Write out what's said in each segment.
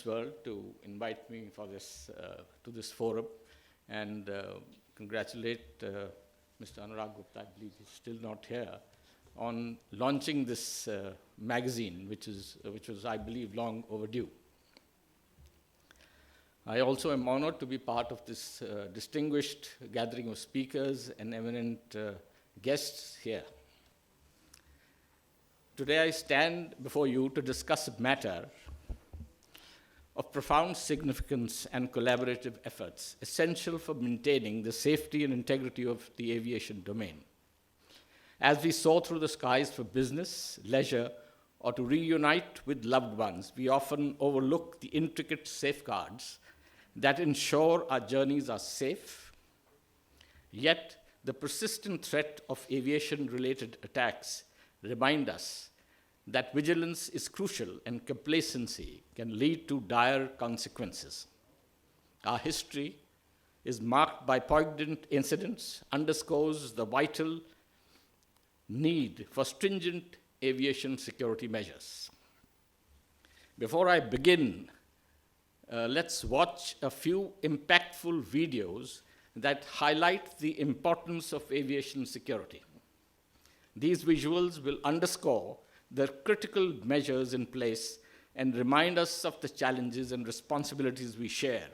business world to invite me for this to this forum, and congratulate Mr. Anurag Gupta, I believe he's still not here, on launching this magazine, which was, I believe, long overdue. I also am honored to be part of this distinguished gathering of speakers and eminent guests here. Today I stand before you to discuss a matter of profound significance and collaborative efforts essential for maintaining the safety and integrity of the aviation domain. As we soar through the skies for business, leisure, or to reunite with loved ones, we often overlook the intricate safeguards that ensure our journeys are safe. Yet, the persistent threat of aviation-related attacks remind us that vigilance is crucial and complacency can lead to dire consequences. Our history is marked by poignant incidents, underscores the vital need for stringent aviation security measures. Before I begin, let's watch a few impactful videos that highlight the importance of aviation security. These visuals will underscore the critical measures in place and remind us of the challenges and responsibilities we share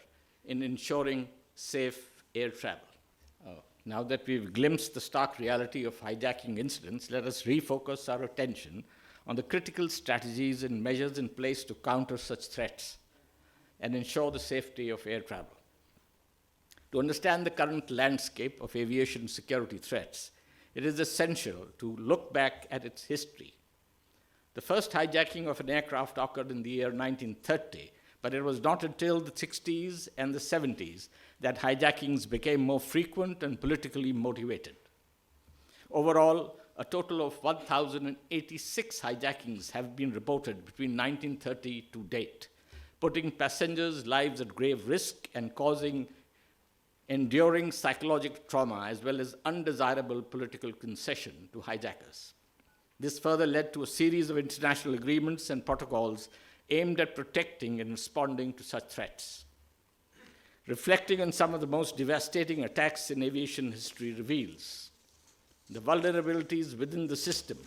in ensuring safe air travel. Now that we've glimpsed the stark reality of hijacking incidents, let us refocus our attention on the critical strategies and measures in place to counter such threats and ensure the safety of air travel. To understand the current landscape of aviation security threats, it is essential to look back at its history. The first hijacking of an aircraft occurred in the year 1930, but it was not until the 60s and the 70s that hijackings became more frequent and politically motivated. Overall, a total of 1,086 hijackings have been reported between 1930 to date, putting passengers' lives at grave risk and causing enduring psychological trauma as well as undesirable political concession to hijackers. This further led to a series of international agreements and protocols aimed at protecting and responding to such threats. Reflecting on some of the most devastating attacks in aviation history reveals the vulnerabilities within the system.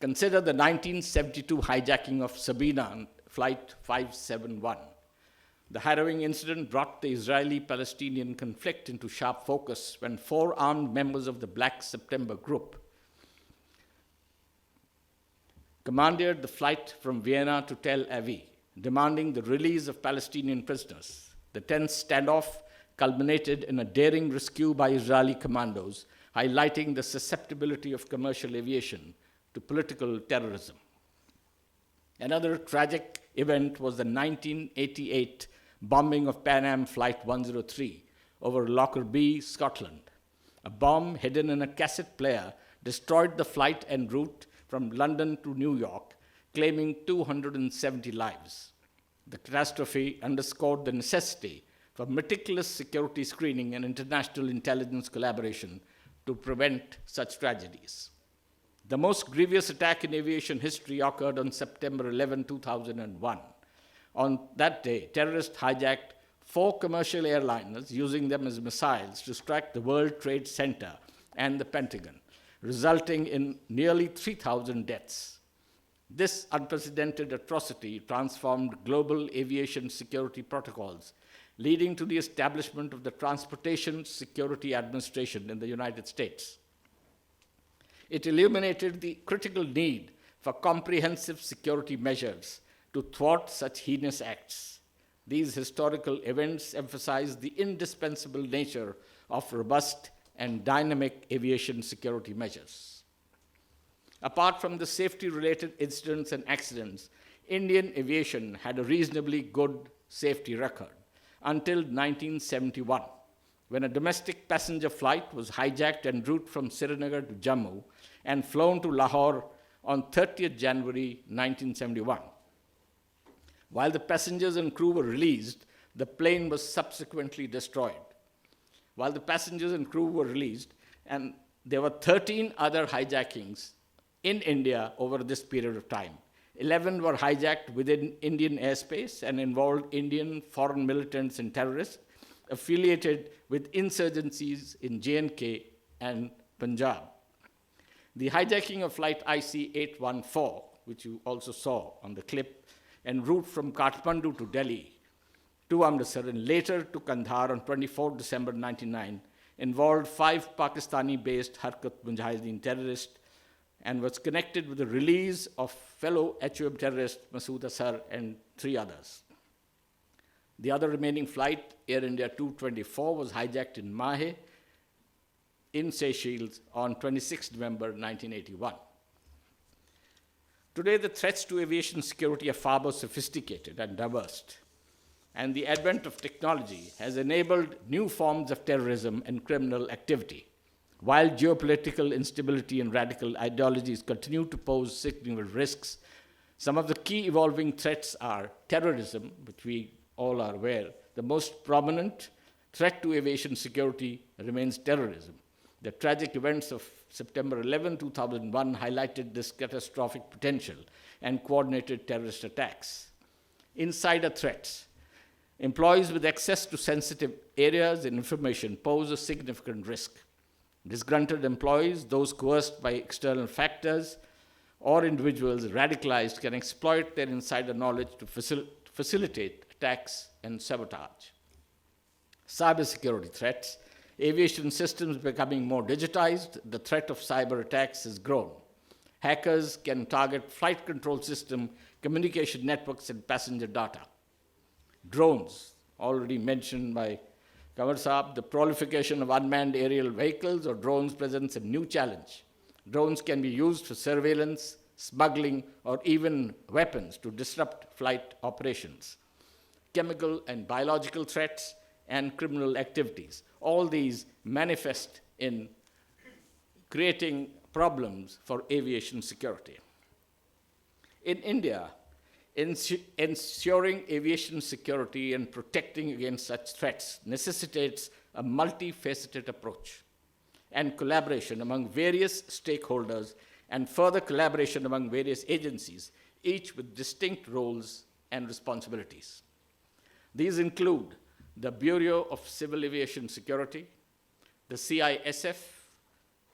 Consider the 1972 hijacking of Sabina Flight 571. The harrowing incident brought the Israeli-Palestinian conflict into sharp focus when 4 armed members of the Black September Group commandeered the flight from Vienna to Tel Aviv, demanding the release of Palestinian prisoners. The tense standoff culminated in a daring rescue by Israeli commandos, highlighting the susceptibility of commercial aviation to political terrorism. Another tragic event was the 1988 bombing of Pan Am Flight 103 over Lockerbie, Scotland. A bomb hidden in a cassette player destroyed the flight en route from London to New York, claiming 270 lives. The catastrophe underscored the necessity for meticulous security screening and international intelligence collaboration to prevent such tragedies. The most grievous attack in aviation history occurred on September 11, 2001. On that day, terrorists hijacked 4 commercial airliners, using them as missiles to strike the World Trade Center and the Pentagon, resulting in nearly 3,000 deaths. This unprecedented atrocity transformed global aviation security protocols, leading to the establishment of the Transportation Security Administration in the United States. It illuminated the critical need for comprehensive security measures to thwart such heinous acts. These historical events emphasize the indispensable nature of robust and dynamic aviation security measures. Apart from the safety-related incidents and accidents, Indian aviation had a reasonably good safety record until 1971, when a domestic passenger flight was hijacked en route from Srinagar to Jammu and flown to Lahore on 30th January 1971. While the passengers and crew were released, the plane was subsequently destroyed. While the passengers and crew were released, and there were 13 other hijackings in India over this period of time, 11 were hijacked within Indian airspace and involved Indian foreign militants and terrorists affiliated with insurgencies in J&K and Punjab. The hijacking of flight IC-814, which you also saw on the clip, en route from Kathmandu to Delhi, to Amritsar, and later to Kandahar on 24 December 1999, involved 5 Pakistani-based Harkat Mujahideen terrorists and was connected with the release of fellow HUM terrorist Masood Asar and 3 others. The other remaining flight, Air India 224, was hijacked in Mahe, in Seychelles, on 26 November 1981. Today, the threats to aviation security are far more sophisticated and diverse, and the advent of technology has enabled new forms of terrorism and criminal activity. While geopolitical instability and radical ideologies continue to pose significant risks, some of the key evolving threats are terrorism, which we all are aware. The most prominent threat to aviation security remains terrorism. The tragic events of September 11, 2001 highlighted this catastrophic potential and coordinated terrorist attacks. Insider threats. Employees with access to sensitive areas and information pose a significant risk. Disgruntled employees, those coerced by external factors, or individuals radicalized can exploit their insider knowledge to facilitate attacks and sabotage. Cybersecurity threats. Aviation systems becoming more digitized, the threat of cyber attacks has grown. Hackers can target flight control system, communication networks, and passenger data. Drones, already mentioned by Kamar Saab, the proliferation of unmanned aerial vehicles or drones presents a new challenge. Drones can be used for surveillance, smuggling, or even weapons to disrupt flight operations. Chemical and biological threats and criminal activities. All these manifest in creating problems for aviation security. In India, ensuring aviation security and protecting against such threats necessitates a multifaceted approach and collaboration among various stakeholders and further collaboration among various agencies, each with distinct roles and responsibilities. These include the Bureau of Civil Aviation Security, the CISF,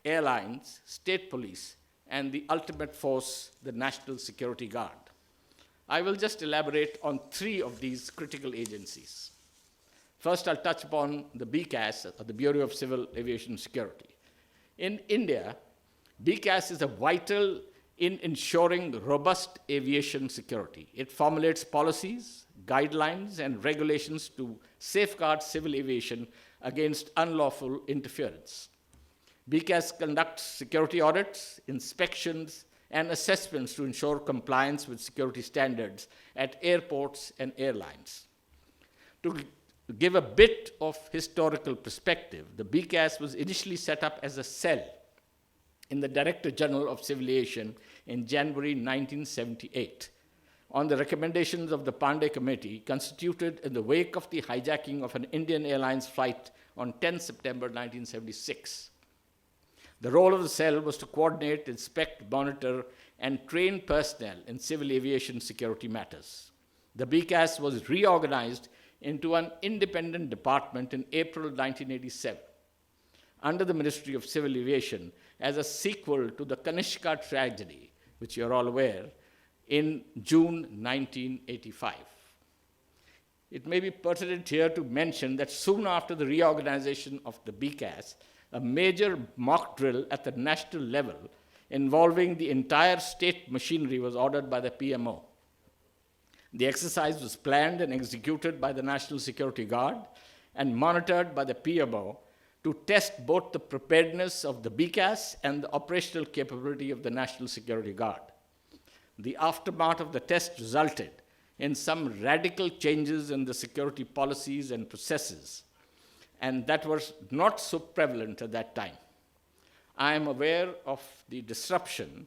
airlines, state police, and the ultimate force, the National Security Guard. I will just elaborate on 3 of these critical agencies. First, I'll touch upon the BCAS, or the Bureau of Civil Aviation Security. In India, BCAS is vital in ensuring robust aviation security. It formulates policies, guidelines, and regulations to safeguard civil aviation against unlawful interference. BCAS conducts security audits, inspections, and assessments to ensure compliance with security standards at airports and airlines. To give a bit of historical perspective, the BCAS was initially set up as a cell in the Director General of Civil Aviation in January 1978, on the recommendations of the Pandey Committee, constituted in the wake of the hijacking of an Indian Airlines flight on 10 September 1976. The role of the cell was to coordinate, inspect, monitor, and train personnel in civil aviation security matters. The BCAS was reorganized into an independent department in April 1987, under the Ministry of Civil Aviation, as a sequel to the Kanishka tragedy, which you're all aware, in June 1985. It may be pertinent here to mention that soon after the reorganization of the BCAS, a major mock drill at the national level involving the entire state machinery was ordered by the PMO. The exercise was planned and executed by the National Security Guard and monitored by the PMO to test both the preparedness of the BCAS and the operational capability of the National Security Guard. The aftermath of the test resulted in some radical changes in the security policies and processes, and that was not so prevalent at that time. I am aware of the disruption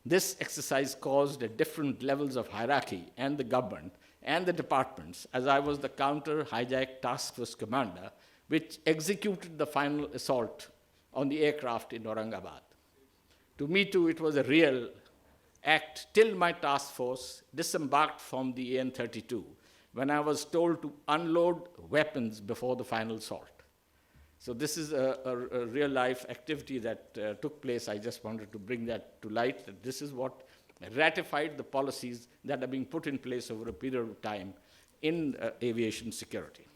this exercise caused at different levels of hierarchy and the government and the departments, as I was the counter-hijack task force commander, which executed the final assault on the aircraft in Aurangabad. To me, too, it was a real act till my task force disembarked from the AN-32 when I was told to unload weapons before the final assault. So this is a real-life activity that took place. I just wanted to bring that to light, that this is what ratified the policies that are being put in place over a period of time in aviation security.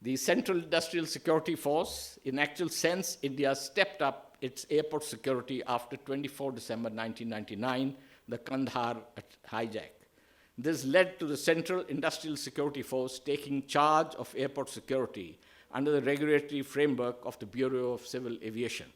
The Central Industrial Security Force, in actual sense, India stepped up its airport security after 24 December 1999, the Kandahar hijack. This led to the Central Industrial Security Force taking charge of airport security under the regulatory framework of the Bureau of Civil Aviation.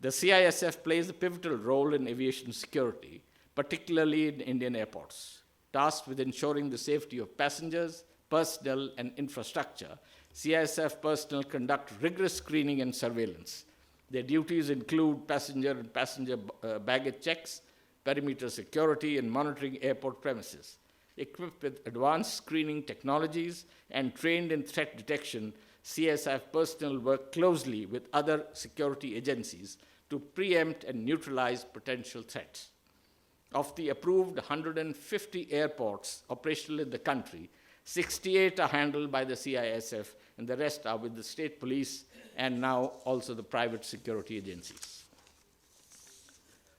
The CISF plays a pivotal role in aviation security, particularly in Indian airports. Tasked with ensuring the safety of passengers, personnel, and infrastructure, CISF personnel conduct rigorous screening and surveillance. Their duties include passenger and passenger baggage checks, perimeter security, and monitoring airport premises. Equipped with advanced screening technologies and trained in threat detection, CISF personnel work closely with other security agencies to preempt and neutralize potential threats. Of the approved 150 airports operational in the country, 68 are handled by the CISF, and the rest are with the state police and now also the private security agencies.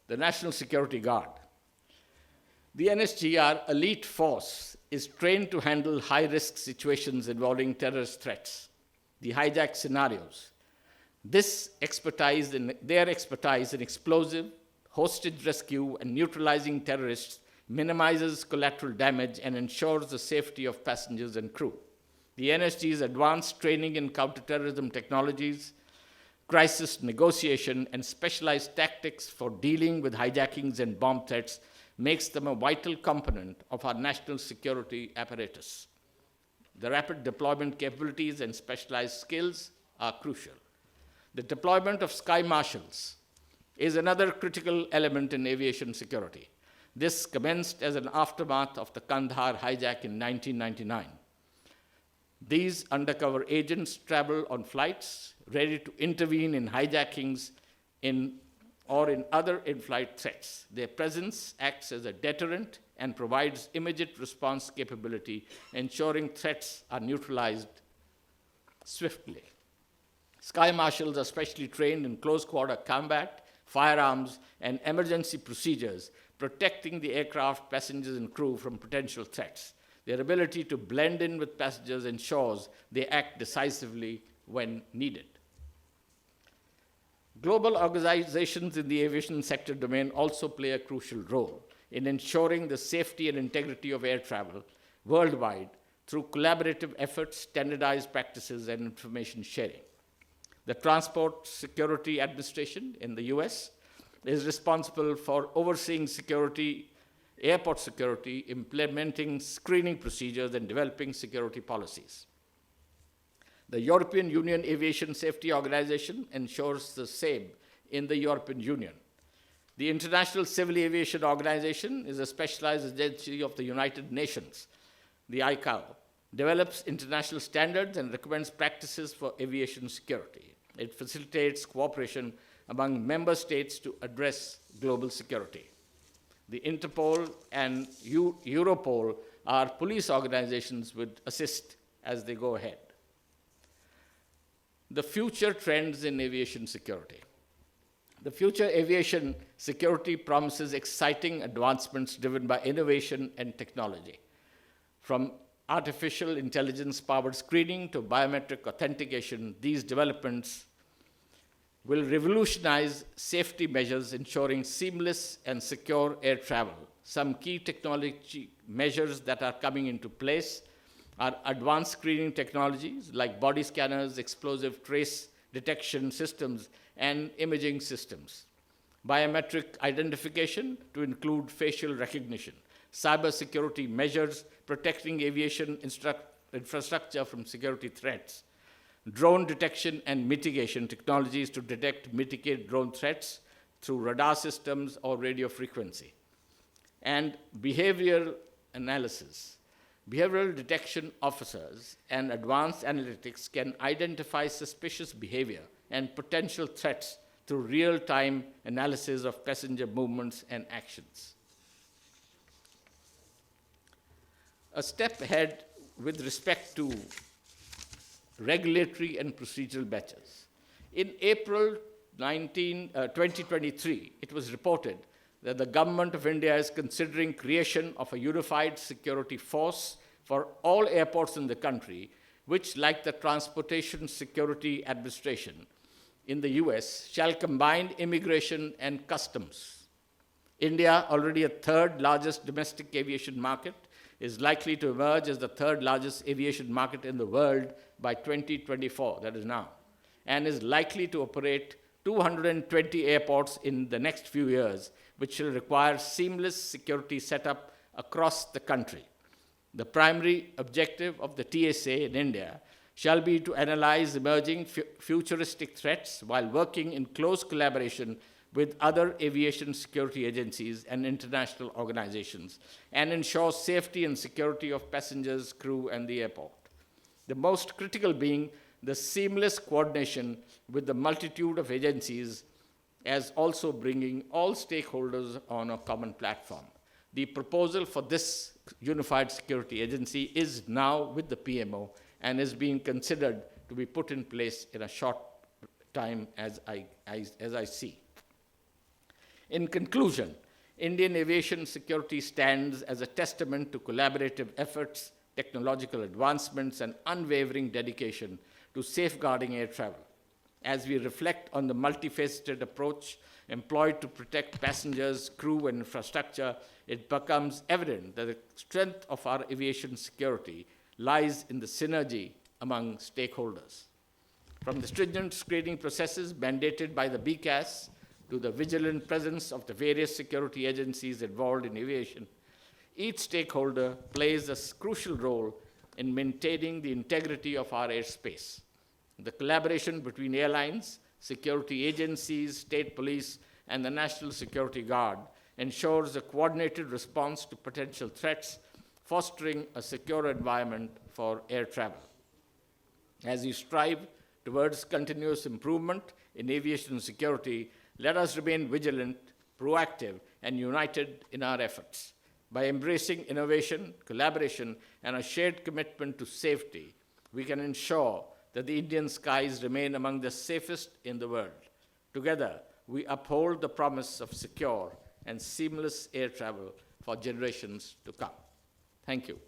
The National Security Guard. The NSGR elite force is trained to handle high-risk situations involving terrorist threats, the hijack scenarios. Their expertise in explosive, hostage rescue, and neutralizing terrorists minimizes collateral damage and ensures the safety of passengers and crew. The NSG's advanced training in counterterrorism technologies, crisis negotiation, and specialized tactics for dealing with hijackings and bomb threats makes them a vital component of our national security apparatus. The rapid deployment capabilities and specialized skills are crucial. The deployment of sky marshals is another critical element in aviation security. This commenced as an aftermath of the Kandahar hijack in 1999. These undercover agents travel on flights ready to intervene in hijackings or in other in-flight threats. Their presence acts as a deterrent and provides immediate response capability, ensuring threats are neutralized swiftly. Sky marshals are specially trained in close-quarter combat, firearms, and emergency procedures, protecting the aircraft, passengers, and crew from potential threats. Their ability to blend in with passengers ensures they act decisively when needed. Global organizations in the aviation sector domain also play a crucial role in ensuring the safety and integrity of air travel worldwide through collaborative efforts, standardized practices, and information sharing. The Transport Security Administration in the US is responsible for overseeing security, airport security, implementing screening procedures, and developing security policies. The European Union Aviation Safety Organization ensures the same in the European Union. The International Civil Aviation Organization is a specialized agency of the United Nations. The ICAO develops international standards and recommends practices for aviation security. It facilitates cooperation among member states to address global security. The Interpol and Europol are police organizations which assist as they go ahead. The future trends in aviation security. The future aviation security promises exciting advancements driven by innovation and technology. From artificial intelligence-powered screening to biometric authentication, these developments will revolutionize safety measures, ensuring seamless and secure air travel. Some key technology measures that are coming into place are advanced screening technologies like body scanners, explosive trace detection systems, and imaging systems. Biometric identification to include facial recognition. Cybersecurity measures protecting aviation infrastructure from security threats. Drone detection and mitigation technologies to detect, mitigate drone threats through radar systems or radio frequency. And behavioral analysis. Behavioral detection officers and advanced analytics can identify suspicious behavior and potential threats through real-time analysis of passenger movements and actions. A step ahead with respect to regulatory and procedural matters. In April 2023, it was reported that the Government of India is considering creation of a unified security force for all airports in the country, which, like the Transportation Security Administration in the US, shall combine immigration and customs. India, already a third largest domestic aviation market, is likely to emerge as the third largest aviation market in the world by 2024, that is now, and is likely to operate 220 airports in the next few years, which will require seamless security setup across the country. The primary objective of the TSA in India shall be to analyze emerging futuristic threats while working in close collaboration with other aviation security agencies and international organizations, and ensure safety and security of passengers, crew, and the airport. The most critical being the seamless coordination with the multitude of agencies, as also bringing all stakeholders on a common platform. The proposal for this unified security agency is now with the PMO and is being considered to be put in place in a short time as I see. In conclusion, Indian aviation security stands as a testament to collaborative efforts, technological advancements, and unwavering dedication to safeguarding air travel. As we reflect on the multifaceted approach employed to protect passengers, crew, and infrastructure, it becomes evident that the strength of our aviation security lies in the synergy among stakeholders. From the stringent screening processes mandated by the BCAS to the vigilant presence of the various security agencies involved in aviation, each stakeholder plays a crucial role in maintaining the integrity of our airspace. The collaboration between airlines, security agencies, state police, and the National Security Guard ensures a coordinated response to potential threats, fostering a secure environment for air travel. As we strive towards continuous improvement in aviation security, let us remain vigilant, proactive, and united in our efforts. By embracing innovation, collaboration, and a shared commitment to safety, we can ensure that the Indian skies remain among the safest in the world. Together, we uphold the promise of secure and seamless air travel for generations to come. Thank you.